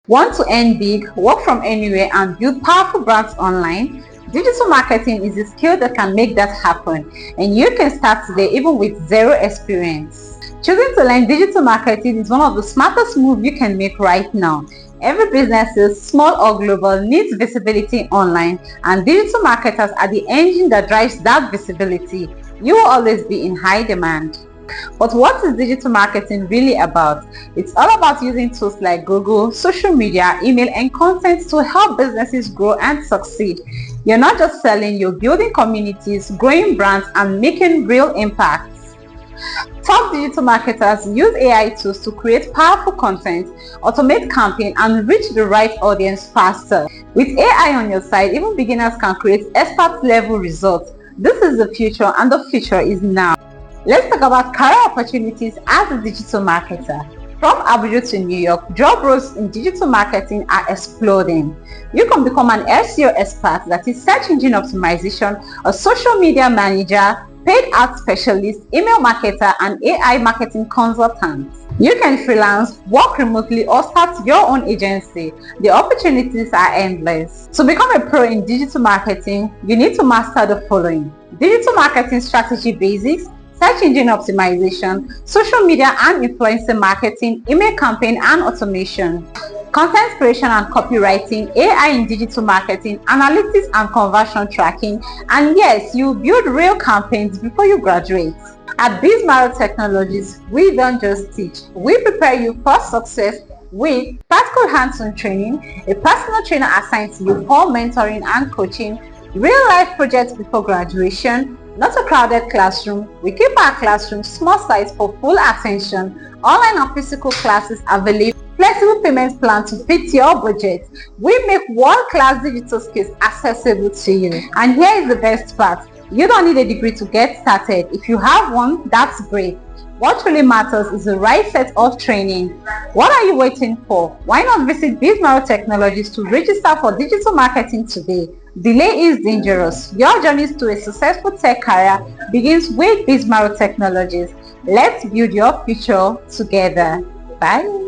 Want to earn big, work from anywhere, and build powerful brands online? Digital marketing is a skill that can make that happen, and you can start today even with zero experience. Choosing to learn digital marketing is one of the smartest moves you can make right now. Every business, small or global, needs visibility online, and digital marketers are the engine that drives that visibility. You will always be in high demand. But what is digital marketing really about? It's all about using tools like Google, social media, email, and content to help businesses grow and succeed. You're not just selling, you're building communities, growing brands, and making real impacts. Top digital marketers use AI tools to create powerful content, automate campaigns, and reach the right audience faster. With AI on your side, even beginners can create expert-level results. This is the future, and the future is now. Let's talk about career opportunities as a digital marketer. From Abuja to New York, job roles in digital marketing are exploding. You can become an SEO expert, that is search engine optimization, a social media manager, paid ads specialist, email marketer, and AI marketing consultant. You can freelance, work remotely, or start your own agency. The opportunities are endless. To become a pro in digital marketing, you need to master the following: digital marketing strategy basics, search engine optimization, social media and influencer marketing, email campaign and automation, content creation and copywriting, AI in digital marketing, analytics and conversion tracking, and yes, you build real campaigns before you graduate. At measurable Technologies, we don't just teach, we prepare you for success with practical hands-on training, a personal trainer assigned to you for mentoring and coaching, real-life projects before graduation, not a crowded classroom. We keep our classrooms small size for full attention, online and physical classes available, flexible payment plan to fit your budget. We make world-class digital skills accessible to you. And here is the best part: you don't need a degree to get started. If you have one, that's great. What really matters is the right set of training. What are you waiting for? Why not visit Abuja Technologies to register for digital marketing today? Delay is dangerous. Your journey to a successful tech career begins with Abuja Technologies. Let's build your future together. Bye.